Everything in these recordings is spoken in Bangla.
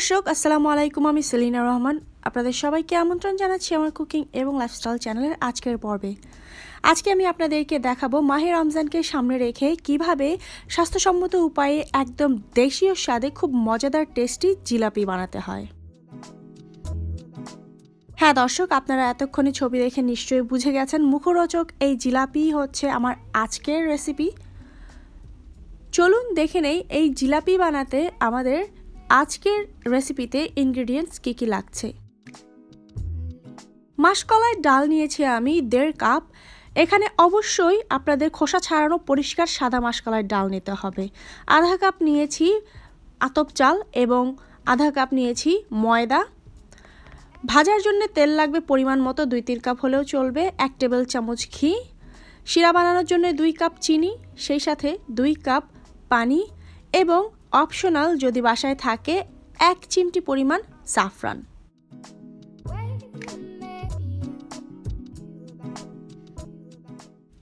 দর্শক আসসালামু আলাইকুম, আমি সেলিনা রহমান। আপনাদের সবাইকে আমন্ত্রণ জানাচ্ছি আমার কুকিং এবং লাইফস্টাইল চ্যানেলের আজকের পর্বে। আজকে আমি আপনাদেরকে দেখাবো মাহে রমজানকে সামনে রেখে কিভাবে স্বাস্থ্যসম্মত উপায়ে একদম দেশীয় স্বাদে খুব মজাদার টেস্টি জিলাপি বানাতে হয়। হ্যাঁ দর্শক, আপনারা এতক্ষণে ছবি দেখে নিশ্চয়ই বুঝে গেছেন মুখরোচক এই জিলাপি হচ্ছে আমার আজকের রেসিপি। চলুন দেখে নেই এই জিলাপি বানাতে আমাদের আজকের রেসিপিতে ইনগ্রেডিয়েন্টস কী কী লাগছে। মাসকলাই ডাল নিয়েছি আমি 1.5 কাপ। এখানে অবশ্যই আপনাদের খোসা ছাড়ানো পরিষ্কার সাদা মাসকলাই ডাল নিতে হবে। 1/2 কাপ নিয়েছি আতপ চাল এবং 1/2 কাপ নিয়েছি ময়দা। ভাজার জন্য তেল লাগবে পরিমাণ মতো, 2-3 কাপ হলেও চলবে। 1 টেবিল চামচ ঘি। শিরা বানানোর জন্য 2 কাপ চিনি, সেই সাথে 2 কাপ পানি এবং অপশনাল যদি বাসায় থাকে 1 চিমটি পরিমাণ সাফরান।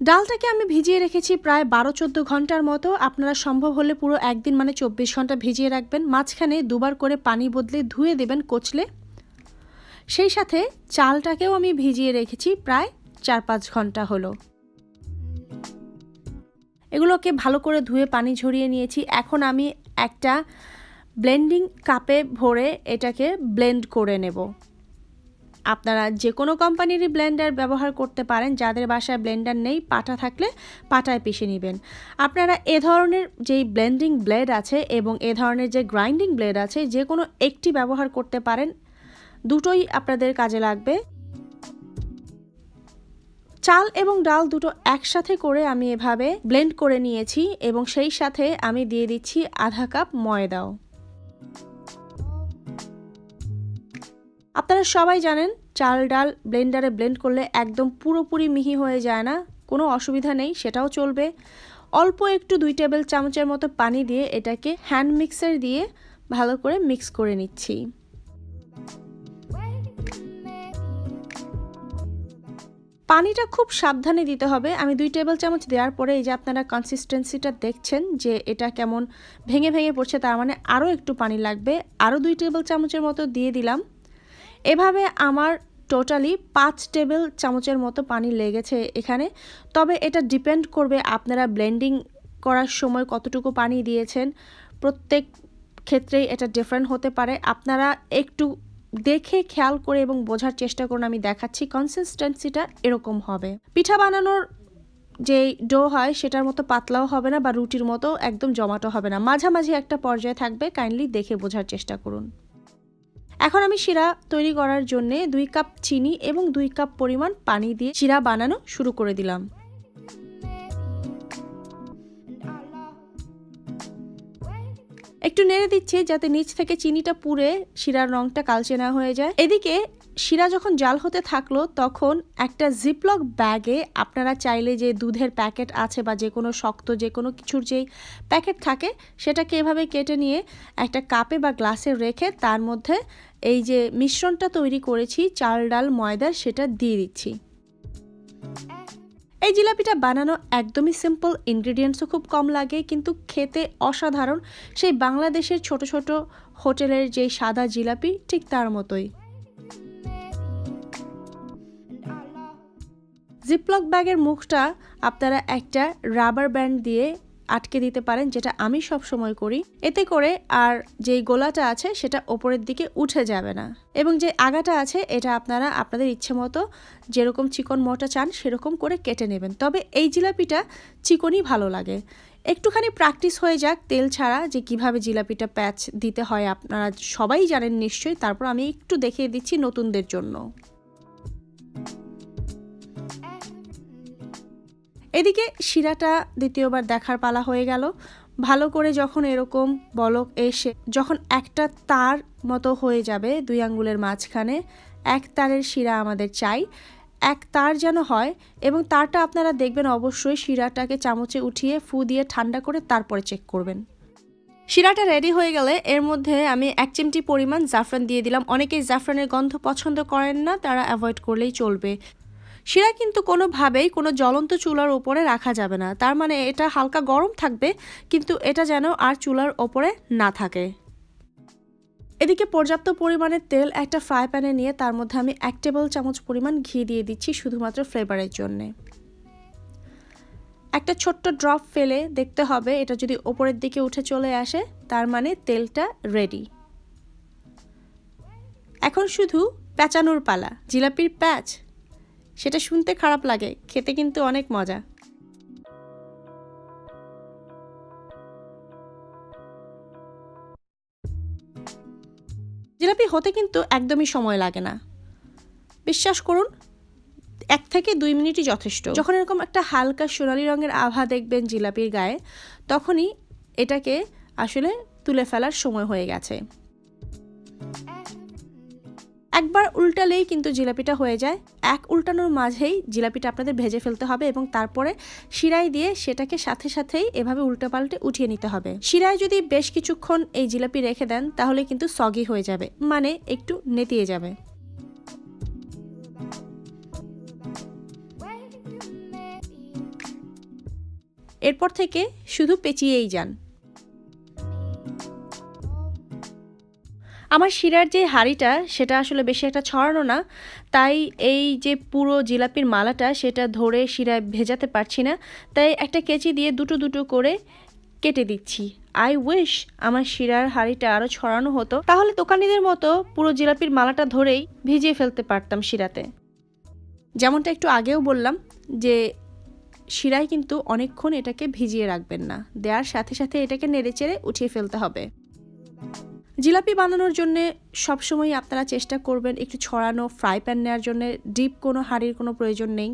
ডালটাকে আমি ভিজিয়ে রেখেছি প্রায় 12-14 ঘন্টার মতো। আপনারা সম্ভব হলে পুরো একদিন মানে 24 ঘন্টা ভিজিয়ে রাখবেন। মাঝখানে দুবার করে পানি বদলে ধুয়ে দেবেন কচলে। সেই সাথে চালটাকেও আমি ভিজিয়ে রেখেছি প্রায় 4-5 ঘন্টা হলো। এগুলোকে ভালো করে ধুয়ে পানি ঝরিয়ে নিয়েছি। এখন আমি একটা ব্লেন্ডিং কাপে ভরে এটাকে ব্লেন্ড করে নেব। আপনারা যে কোনো কোম্পানিরই ব্লেন্ডার ব্যবহার করতে পারেন। যাদের বাসায় ব্লেন্ডার নেই, পাটা থাকলে পাটায় পিষে নেবেন। আপনারা এ ধরনের যেই ব্লেন্ডিং ব্লেড আছে এবং এ ধরনের যে গ্রাইন্ডিং ব্লেড আছে, যে কোনো একটি ব্যবহার করতে পারেন, দুটোই আপনাদের কাজে লাগবে। চাল এবং ডাল দুটো একসাথে করে আমি এভাবে ব্লেন্ড করে নিয়েছি এবং সেই সাথে আমি দিয়ে দিচ্ছি 1/2 কাপ ময়দাও। আপনারা সবাই জানেন চাল ডাল ব্লেন্ডারে ব্লেন্ড করলে একদম পুরোপুরি মিহি হয়ে যায় না, কোনো অসুবিধা নেই, সেটাও চলবে। অল্প একটু 2 টেবিল চামচের মতো পানি দিয়ে এটাকে হ্যান্ড মিক্সার দিয়ে ভালো করে মিক্স করে নিচ্ছি। পানিটা খুব সাবধানে দিতে হবে। আমি 2 টেবিল চামচ দেওয়ার পরে এই যে আপনারা কনসিস্টেন্সিটা দেখছেন যে এটা কেমন ভেঙে ভেঙে পড়ছে, তার মানে আরও একটু পানি লাগবে। আরও 2 টেবিল চামচের মতো দিয়ে দিলাম। এভাবে আমার টোটালি 5 টেবিল চামচের মতো পানি লেগেছে এখানে। তবে এটা ডিপেন্ড করবে আপনারা ব্লেন্ডিং করার সময় কতটুকু পানি দিয়েছেন। প্রত্যেক ক্ষেত্রেই এটা ডিফারেন্ট হতে পারে। আপনারা একটু দেখে খেয়াল করে এবং বোঝার চেষ্টা করুন। আমি দেখাচ্ছি কনসিস্টেন্সিটা এরকম হবে। পিঠা বানানোর যে ডো হয় সেটার মতো পাতলাও হবে না বা রুটির মতো একদম জমাটো হবে না, মাঝামাঝি একটা পর্যায়ে থাকবে। কাইন্ডলি দেখে বোঝার চেষ্টা করুন। এখন আমি শিরা তৈরি করার জন্য 2 কাপ চিনি এবং 2 কাপ পরিমাণ পানি দিয়ে শিরা বানানো শুরু করে দিলাম। একটু নেড়ে দিচ্ছি যাতে নিচ থেকে চিনিটা পুড়ে শিরার রংটা কালচে না হয়ে যায়। এদিকে শিরা যখন জাল হতে থাকলো তখন একটা জিপলক ব্যাগে আপনারা চাইলে যে দুধের প্যাকেট আছে বা যে কোনো শক্ত যে কোনো কিছুর যেই প্যাকেট থাকে সেটাকে এভাবে কেটে নিয়ে একটা কাপে বা গ্লাসে রেখে তার মধ্যে এই যে মিশ্রণটা তৈরি করেছি চাল ডাল ময়দা, সেটা দিয়ে দিচ্ছি। এই জিলাপিটা বানানো একদমই সিম্পল, ইনগ্রেডিয়েন্টসও খুব কম লাগে, কিন্তু খেতে অসাধারণ। সেই বাংলাদেশের ছোট ছোট হোটেলের যেই সাদা জিলাপি ঠিক তার মতোই। জিপলক ব্যাগের মুখটা আপনারা একটা রাবার ব্যান্ড দিয়ে আটকে দিতে পারেন, যেটা আমি সব সময় করি। এতে করে আর যেই গোলাটা আছে সেটা ওপরের দিকে উঠে যাবে না, এবং যে আগাটা আছে এটা আপনারা আপনাদের ইচ্ছে মতো যেরকম চিকন মোটা চান সেরকম করে কেটে নেবেন। তবে এই জিলাপিটা চিকনই ভালো লাগে। একটুখানি প্র্যাকটিস হয়ে যাক তেল ছাড়া যে কিভাবে জিলাপিটা প্যাচ দিতে হয়, আপনারা সবাই জানেন নিশ্চয়ই। তারপর আমি একটু দেখিয়ে দিচ্ছি নতুনদের জন্য। এদিকে শিরাটা দ্বিতীয়বার দেখার পালা হয়ে গেল। ভালো করে যখন এরকম বলক এসে যখন একটা তার মতো হয়ে যাবে 2 আঙ্গুলের মাঝখানে, 1 তারের শিরা আমাদের চাই। 1 তার যেন হয়, এবং তারটা আপনারা দেখবেন অবশ্যই শিরাটাকে চামচে উঠিয়ে ফু দিয়ে ঠান্ডা করে তারপরে চেক করবেন। শিরাটা রেডি হয়ে গেলে এর মধ্যে আমি 1 চিমটি পরিমাণ জাফরান দিয়ে দিলাম। অনেকেই জাফরানের গন্ধ পছন্দ করেন না, তারা অ্যাভয়েড করলেই চলবে। শিরা কিন্তু কোনোভাবেই কোনো জ্বলন্ত চুলার ওপরে রাখা যাবে না, তার মানে এটা হালকা গরম থাকবে, কিন্তু এটা যেন আর চুলার ওপরে না থাকে। এদিকে পর্যাপ্ত পরিমাণে তেল একটা ফ্রাই প্যানে নিয়ে তার মধ্যে আমি 1 টেবিল চামচ পরিমাণ ঘি দিয়ে দিচ্ছি শুধুমাত্র ফ্লেভারের জন্য। একটা ছোট্ট ড্রপ ফেলে দেখতে হবে, এটা যদি ওপরের দিকে উঠে চলে আসে তার মানে তেলটা রেডি। এখন শুধু প্যাঁচানোর পালা। জিলাপির প্যাঁচ, সেটা শুনতে খারাপ লাগে, খেতে কিন্তু অনেক মজা। জিলাপি হতে কিন্তু একদমই সময় লাগে না, বিশ্বাস করুন 1 থেকে 2 মিনিটই যথেষ্ট। যখন এরকম একটা হালকা সোনালী রঙের আভা দেখবেন জিলাপির গায়ে, তখনই এটাকে আসলে তুলে ফেলার সময় হয়ে গেছে। একবার উল্টালেই কিন্তু জিলাপিটা হয়ে যায়। এক উল্টানোর মাঝেই জিলাপিটা আপনাদের ভেজে ফেলতে হবে এবং তারপরে শিরায় দিয়ে সেটাকে সাথে সাথেই এভাবে উল্টে পাল্টে উঠিয়ে নিতে হবে। শিরায় যদি বেশ কিছুক্ষণ এই জিলাপি রেখে দেন তাহলে কিন্তু সগি হয়ে যাবে, মানে একটু নেতিয়ে যাবে। এরপর থেকে শুধু পেঁচিয়েই যান। আমার শিরার যে হাঁড়িটা সেটা আসলে বেশি একটা ছড়ানো না, তাই এই যে পুরো জিলাপির মালাটা সেটা ধরে শিরায় ভেজাতে পারছি না, তাই একটা কেচি দিয়ে দুটো দুটো করে কেটে দিচ্ছি। আই উইশ আমার শিরার হাঁড়িটা আরও ছড়ানো হতো, তাহলে দোকানিদের মতো পুরো জিলাপির মালাটা ধরেই ভিজিয়ে ফেলতে পারতাম শিরাতে। যেমনটা একটু আগেও বললাম যে শিরায় কিন্তু অনেকক্ষণ এটাকে ভিজিয়ে রাখবেন না, দেওয়ার সাথে সাথে এটাকে নেড়েচেড়ে উঠিয়ে ফেলতে হবে। জিলাপি বানানোর জন্য সবসময় আপনারা চেষ্টা করবেন একটু ছড়ানো ফ্রাই প্যান নেওয়ার জন্য। ডিপ কোনো হাঁড়ির কোনো প্রয়োজন নেই।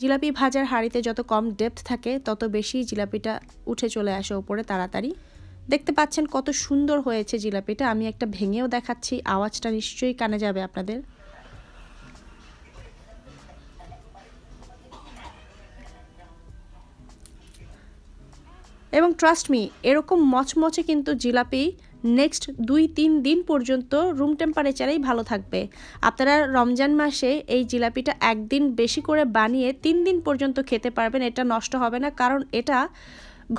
জিলাপি ভাজার হাঁড়িতে যত কম ডেপথ থাকে তত বেশি জিলাপিটা উঠে চলে আসে ওপরে তাড়াতাড়ি। দেখতে পাচ্ছেন কত সুন্দর হয়েছে জিলাপিটা। আমি একটা ভেঙেও দেখাচ্ছি, আওয়াজটা নিশ্চয়ই কানে যাবে আপনাদের। এবং ট্রাস্ট মি, এরকম মচমচে কিন্তু জিলাপি নেক্সট 2-3 দিন পর্যন্ত রুম টেম্পারেচারেই ভালো থাকবে। আপনারা রমজান মাসে এই জিলাপিটা একদিন বেশি করে বানিয়ে 3 দিন পর্যন্ত খেতে পারবেন, এটা নষ্ট হবে না, কারণ এটা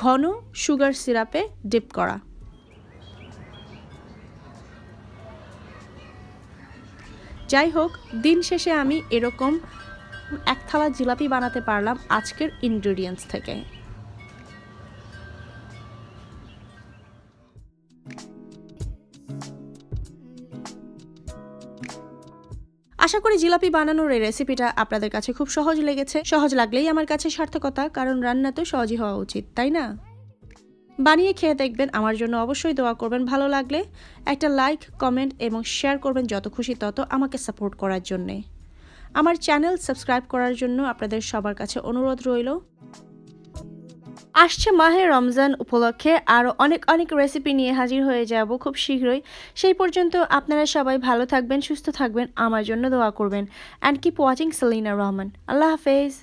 ঘন সুগার সিরাপে ডিপ করা। যাই হোক, দিন শেষে আমি এরকম 1 থালা জিলাপি বানাতে পারলাম আজকের ইনগ্রেডিয়েন্টস থেকে। আশা করি জিলাপি বানানোর এই রেসিপিটা আপনাদের কাছে খুব সহজ লেগেছে। সহজ লাগলেই আমার কাছে সার্থকতা, কারণ রান্না তো সহজই হওয়া উচিত, তাই না? বানিয়ে খেয়ে দেখবেন, আমার জন্য অবশ্যই দোয়া করবেন। ভালো লাগলে একটা লাইক, কমেন্ট এবং শেয়ার করবেন, যত খুশি তত আমাকে সাপোর্ট করার জন্যে। আমার চ্যানেল সাবস্ক্রাইব করার জন্য আপনাদের সবার কাছে অনুরোধ রইল। আসছে মাহে রমজান উপলক্ষে আরও অনেক অনেক রেসিপি নিয়ে হাজির হয়ে যাব খুব শীঘ্রই। সেই পর্যন্ত আপনারা সবাই ভালো থাকবেন, সুস্থ থাকবেন, আমার জন্য দোয়া করবেন। And keep watching Selina Rahman. আল্লাহ হাফেজ।